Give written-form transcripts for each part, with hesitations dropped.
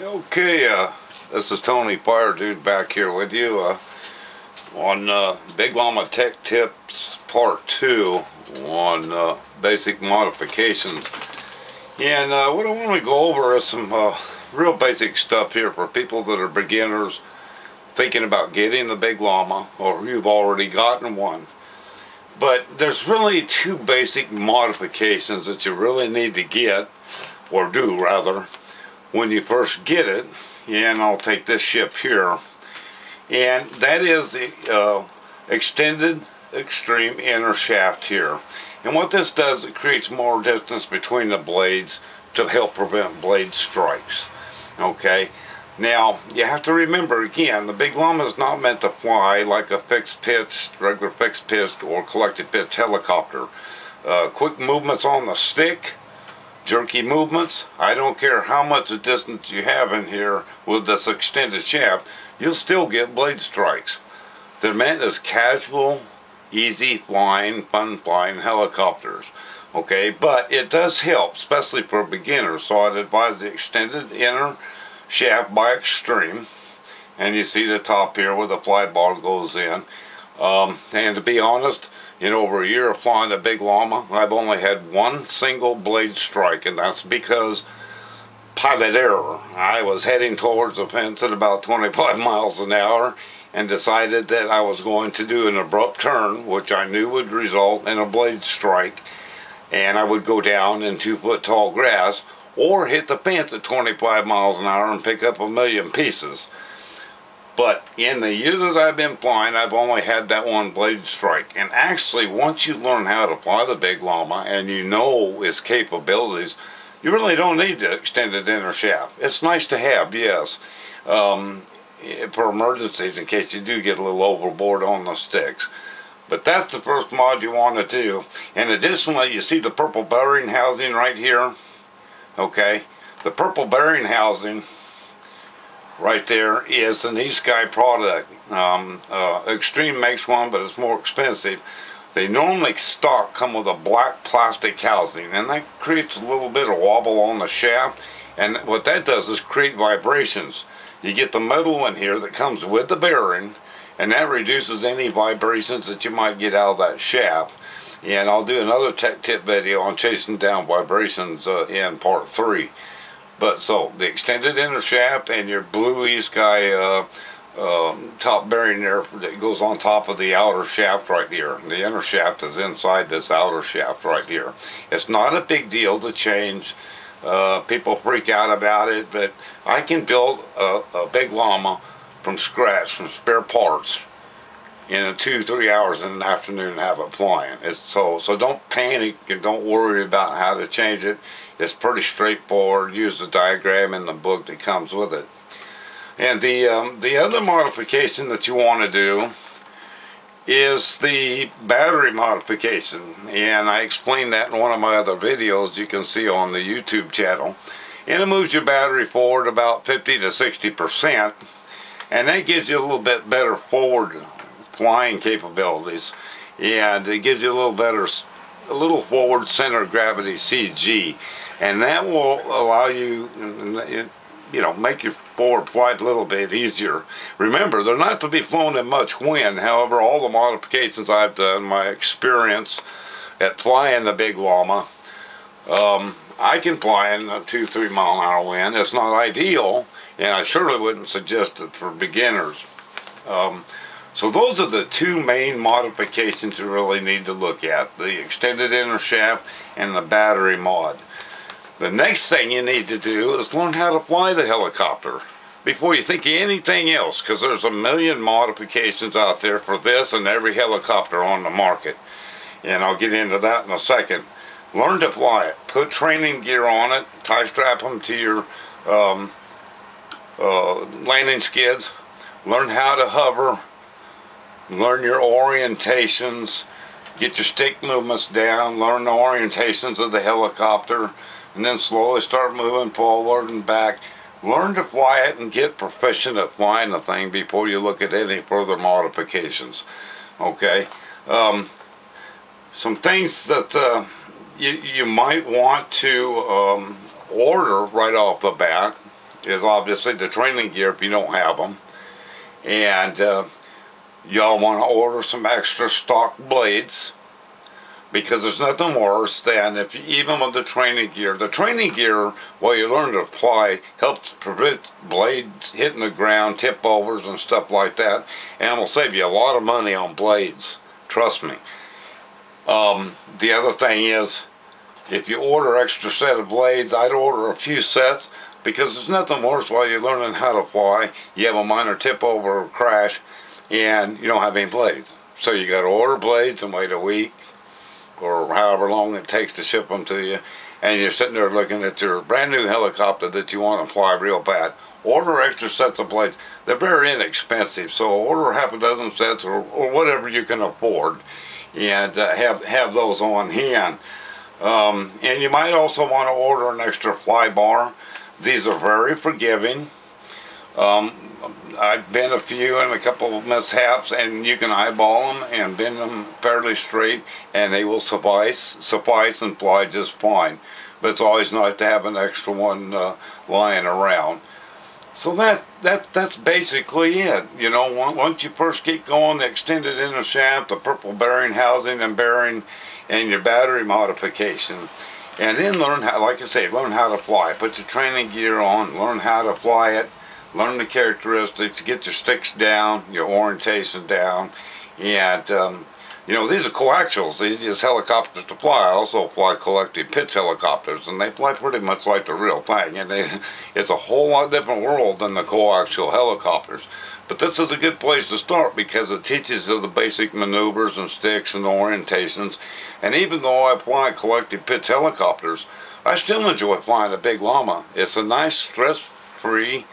Okay, this is Tony Fire Dude back here with you on Big Lama Tech Tips Part 2 on basic modifications. And what I want to go over is some real basic stuff here for people that are beginners thinking about getting the Big Lama, or you've already gotten one. But there's really two basic modifications that you really need to get, or do rather, when you first get it. And I'll take this ship here, and that is the extended extreme inner shaft here. And what this does, it creates more distance between the blades to help prevent blade strikes. Okay, now you have to remember again, the Big Lama is not meant to fly like a fixed pitch, regular fixed pitch or collected pitch helicopter. Quick movements on the stick, jerky movements, I don't care how much distance you have in here with this extended shaft, you'll still get blade strikes. They're meant as casual, easy flying, fun flying helicopters. Okay, but it does help, especially for beginners, so I'd advise the extended inner shaft by extreme. And you see the top here where the fly bar goes in. And to be honest, in over a year of flying the Big Lama, I've only had one single blade strike, and that's because pilot error. I was heading towards the fence at about 25 miles an hour and decided that I was going to do an abrupt turn, which I knew would result in a blade strike, and I would go down in 2-foot tall grass or hit the fence at 25 miles an hour and pick up a million pieces. But in the year that I've been flying, I've only had that one blade strike. And actually, once you learn how to fly the Big Lama and you know its capabilities, you really don't need the extended inner shaft. It's nice to have, yes, for emergencies in case you do get a little overboard on the sticks. But that's the first mod you want to do. And additionally, you see the purple bearing housing right here? Okay, the purple bearing housing right there is an eSky product. Extreme makes one, but it's more expensive. They normally stock come with a black plastic housing, and that creates a little bit of wobble on the shaft, and what that does is create vibrations. You get the metal in here that comes with the bearing, and that reduces any vibrations that you might get out of that shaft. And I'll do another tech tip video on chasing down vibrations in part 3. But so, the extended inner shaft and your blue eSky top bearing there that goes on top of the outer shaft right here. The inner shaft is inside this outer shaft right here. It's not a big deal to change. People freak out about it, but I can build a Big Lama from scratch, from spare parts, in 2-3 hours in the afternoon and have it flying. So don't panic and don't worry about how to change it. It's pretty straightforward. Use the diagram in the book that comes with it. And the other modification that you want to do is the battery modification. And I explained that in one of my other videos you can see on the YouTube channel. And it moves your battery forward about 50 to 60%. And that gives you a little bit better forward flying capabilities. And it gives you a little forward center of gravity CG. And that will allow you, make your forward flight a little bit easier. Remember, they're not to be flown in much wind. However, all the modifications I've done, my experience at flying the Big Lama, I can fly in a 2-3 mile an hour wind. It's not ideal, and I certainly wouldn't suggest it for beginners. So those are the two main modifications you really need to look at: the extended inner shaft and the battery mod. The next thing you need to do is learn how to fly the helicopter before you think of anything else, because there's a million modifications out there for this and every helicopter on the market. And I'll get into that in a second. Learn to fly it. Put training gear on it. Tie strap them to your landing skids. Learn how to hover. Learn your orientations. Get your stick movements down. Learn the orientations of the helicopter. And then slowly start moving forward and back. Learn to fly it and get proficient at flying the thing before you look at any further modifications. Okay? Some things that you might want to order right off the bat is obviously the training gear if you don't have them. And y'all want to order some extra stock blades, because there's nothing worse than if you, even with the training gear while you learn to fly helps prevent blades hitting the ground, tip overs and stuff like that, and will save you a lot of money on blades, trust me. The other thing is, if you order extra set of blades, I'd order a few sets, because there's nothing worse while you're learning how to fly, you have a minor tip over or crash and you don't have any blades, so you got to order blades and wait a week or however long it takes to ship them to you, and you're sitting there looking at your brand new helicopter that you want to fly real bad. Order extra sets of blades. They're very inexpensive, so order half a dozen sets or whatever you can afford, and have those on hand. And you might also want to order an extra fly bar. These are very forgiving. I've been a few and a couple of mishaps, and you can eyeball them and bend them fairly straight, and they will suffice and fly just fine. But it's always nice to have an extra one lying around. So that's basically it. You know, once you first get going, the extended inner shaft, the purple bearing housing and bearing, and your battery modification. And then learn how, like I say, learn how to fly. Put your training gear on, learn how to fly it. Learn the characteristics, get your sticks down, your orientation down, and you know, these are coaxials, the easiest helicopters to fly. I also fly collective pitch helicopters, and they fly pretty much like the real thing, and it's a whole lot different world than the coaxial helicopters. But this is a good place to start, because it teaches you the basic maneuvers and sticks and orientations. And even though I fly collective pitch helicopters, I still enjoy flying a Big Lama. It's a nice, stress-free,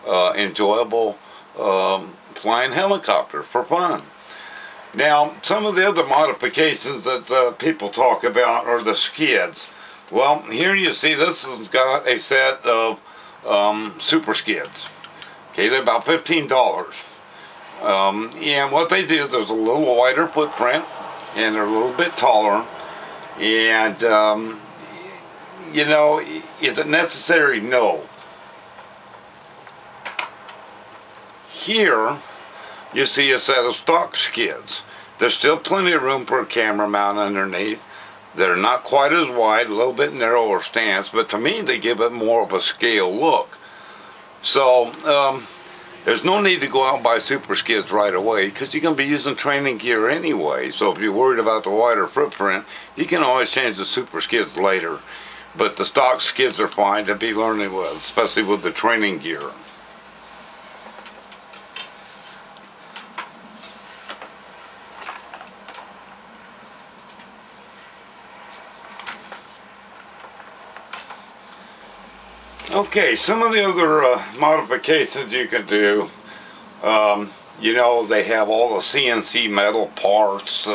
enjoyable flying helicopter for fun. Now, some of the other modifications that people talk about are the skids. Well, here you see this has got a set of super skids. Okay, they're about $15. And what they do is there's a little wider footprint, and they're a little bit taller. And, you know, is it necessary? No. Here, you see a set of stock skids. There's still plenty of room for a camera mount underneath. They're not quite as wide, a little bit narrower stance, but to me they give it more of a scale look. So, there's no need to go out and buy super skids right away, because you're going to be using training gear anyway. So if you're worried about the wider footprint, you can always change the super skids later. But the stock skids are fine to be learning with, especially with the training gear. Okay, some of the other modifications you can do, you know, they have all the CNC metal parts,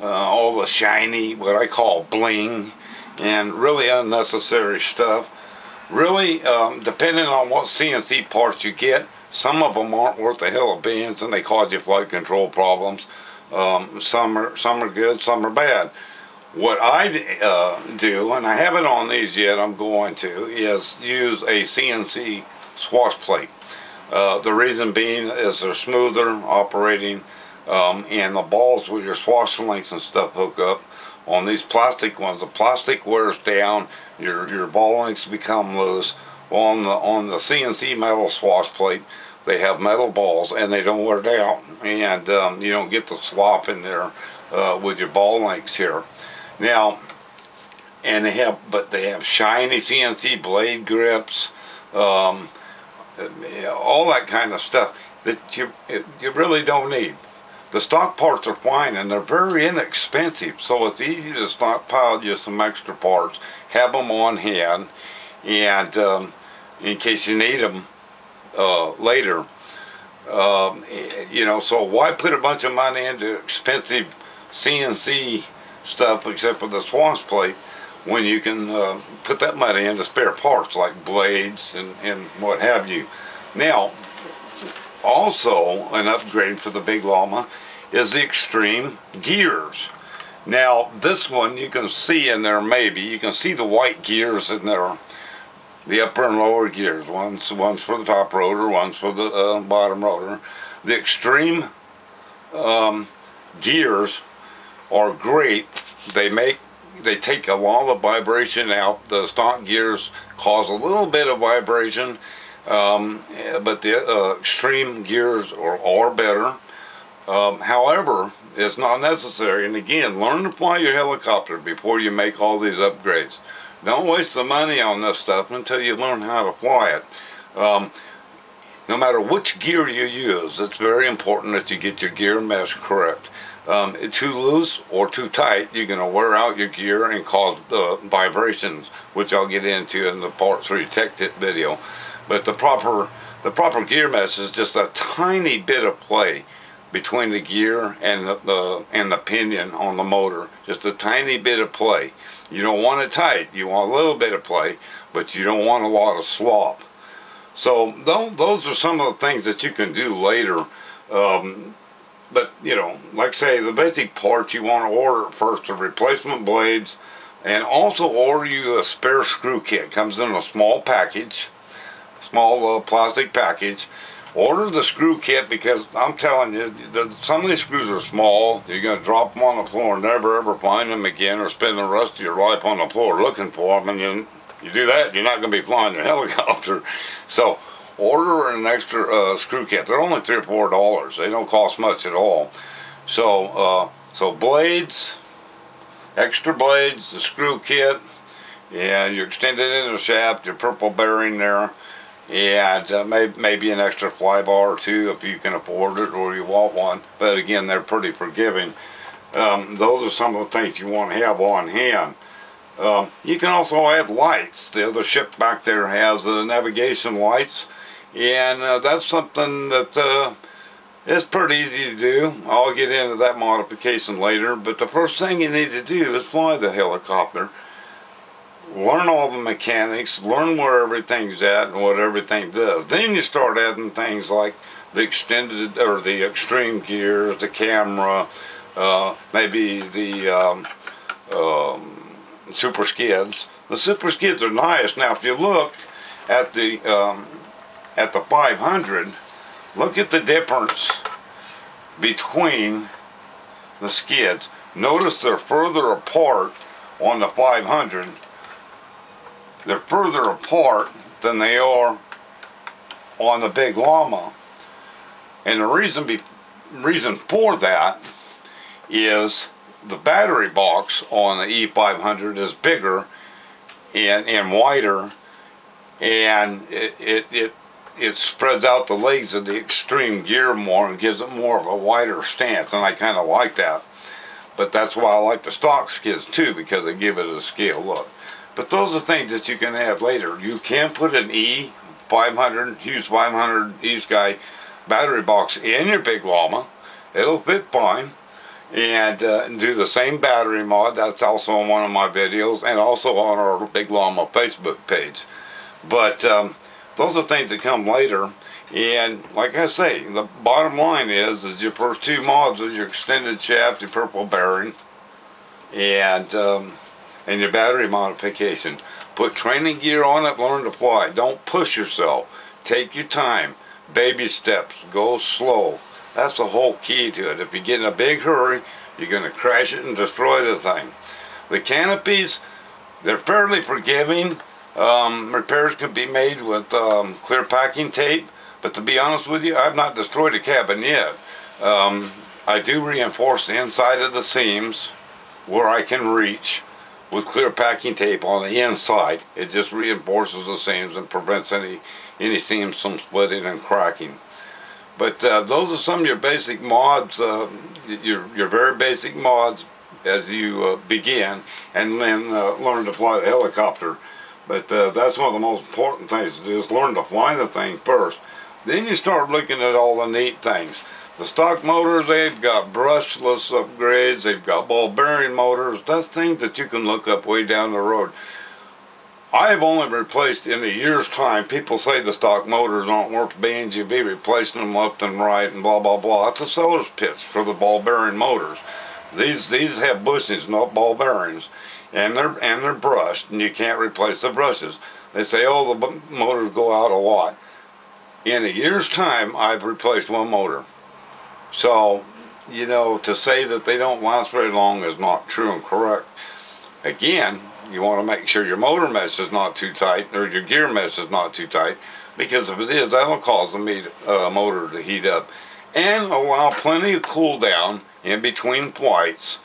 all the shiny, what I call bling, and really unnecessary stuff. Really, depending on what CNC parts you get, some of them aren't worth a hell of beans, and they cause you flight control problems. Some are good, some are bad. What I do, and I haven't on these yet, I'm going to, is use a CNC swash plate. The reason being is they're smoother operating, and the balls with your swash links and stuff hook up. On these plastic ones, the plastic wears down, your ball links become loose. On the CNC metal swash plate, they have metal balls and they don't wear down, and you don't get the slop in there with your ball links here. Now, and they have shiny CNC blade grips, all that kind of stuff that you really don't need. The stock parts are fine, and they're very inexpensive, so it's easy to stockpile you some extra parts, have them on hand, and in case you need them later. You know, so why put a bunch of money into expensive CNC stuff except for the swash plate when you can put that money into spare parts like blades and what have you. Now, also an upgrade for the Big Lama is the extreme gears. Now, this one you can see in there, maybe you can see the white gears in there. the upper and lower gears. One's for the top rotor, one's for the bottom rotor. The extreme gears are great. They take a lot of the vibration out. The stock gears cause a little bit of vibration, but the extreme gears are better. However, it's not necessary. And again, learn to fly your helicopter before you make all these upgrades. Don't waste the money on this stuff until you learn how to fly it. No matter which gear you use, it's very important that you get your gear mesh correct. Too loose or too tight, you're going to wear out your gear and cause vibrations, which I'll get into in the Part 3 Tech Tip video. But the proper gear mesh is just a tiny bit of play between the gear and the pinion on the motor. Just a tiny bit of play. You don't want it tight. You want a little bit of play, but you don't want a lot of slop. So those are some of the things that you can do later. But, you know, like I say, the basic parts you want to order first are replacement blades, and also order you a spare screw kit. Comes in a small package, small plastic package. Order the screw kit, because I'm telling you, some of these screws are small. You're going to drop them on the floor and never ever find them again, or spend the rest of your life on the floor looking for them, and you do that, you're not going to be flying your helicopter. So order an extra screw kit. They're only $3 or $4. They don't cost much at all. So blades, extra blades, the screw kit, and you extend it in the shaft, your purple bearing there, and maybe an extra fly bar or two if you can afford it or you want one. But again, they're pretty forgiving. Those are some of the things you want to have on hand. You can also add lights. The other ship back there has navigation lights, and that's something that is pretty easy to do. I'll get into that modification later, but the first thing you need to do is fly the helicopter. Learn all the mechanics, learn where everything's at and what everything does. Then you start adding things like the extended or the extreme gears, the camera, maybe the super skids. The super skids are nice. Now, if you look at the 500, look at the difference between the skids. Notice they're further apart on the 500. They're further apart than they are on the Big Lama, and the reason for that is the battery box on the E500 is bigger and wider, and it spreads out the legs of the extreme gear more and gives it more of a wider stance, and I kind of like that. But that's why I like the stock skids too, because they give it a scale look. But those are things that you can add later. You can put an E500, Hughes 500 eSky battery box in your Big Lama. It'll fit fine. And do the same battery mod. That's also on one of my videos, and also on our Big Lama Facebook page. But those are things that come later. And like I say, the bottom line is your first two mods are your extended shaft, your purple bearing, and your battery modification. Put training gear on it, learn to fly. Don't push yourself. Take your time. Baby steps. Go slow. That's the whole key to it. If you get in a big hurry, you're going to crash it and destroy the thing. The canopies, they're fairly forgiving. Repairs can be made with clear packing tape. But to be honest with you, I've not destroyed a cabin yet. I do reinforce the inside of the seams where I can reach with clear packing tape on the inside. It just reinforces the seams and prevents any seams from splitting and cracking. But those are some of your basic mods, your very basic mods as you begin, and then learn to fly the helicopter. But that's one of the most important things to do, is learn to fly the thing first. Then you start looking at all the neat things. The stock motors, they've got brushless upgrades, they've got ball bearing motors. That's things that you can look up way down the road. I've only replaced, in a year's time, people say the stock motors aren't worth beans, you'd be replacing them left and right and blah blah blah. That's a seller's pitch for the ball bearing motors. These have bushings, not ball bearings, and they're brushed, and you can't replace the brushes. They say, oh, the motors go out a lot. In a year's time, I've replaced one motor. So, you know, to say that they don't last very long is not true and correct. Again, you want to make sure your motor mesh is not too tight, or your gear mesh is not too tight, because if it is, that'll cause the motor to heat up. And allow plenty of cool down in between flights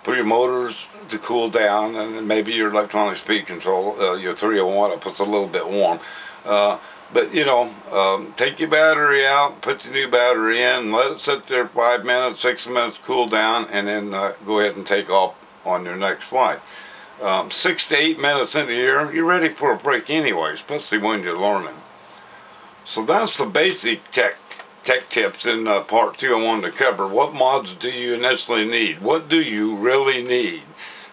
for your motors to cool down, and maybe your electronic speed control, your 301, it puts a little bit warm. But you know, take your battery out, put your new battery in, let it sit there 5 minutes, 6 minutes, cool down, and then go ahead and take off on your next flight. 6 to 8 minutes into the year, you're ready for a break anyway, especially when you're learning. So that's the basic tech tips in part 2 I wanted to cover. What mods do you initially need? What do you really need?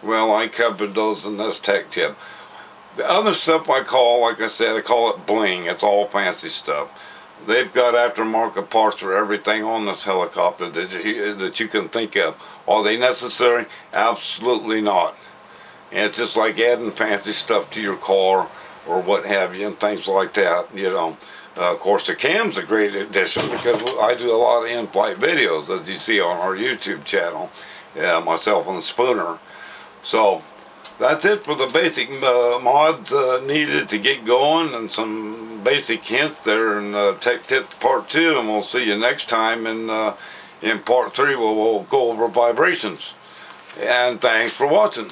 Well, I covered those in this tech tip. The other stuff I call, like I said, I call it bling. It's all fancy stuff. They've got aftermarket parts for everything on this helicopter that you can think of. Are they necessary? Absolutely not. And it's just like adding fancy stuff to your car or what have you, and things like that, you know. Of course, the cam's a great addition because I do a lot of in-flight videos, as you see on our YouTube channel, myself and the Spooner. So that's it for the basic mods needed to get going, and some basic hints there in Tech Tips Part 2, and we'll see you next time in Part 3 where we'll go over vibrations. And thanks for watching.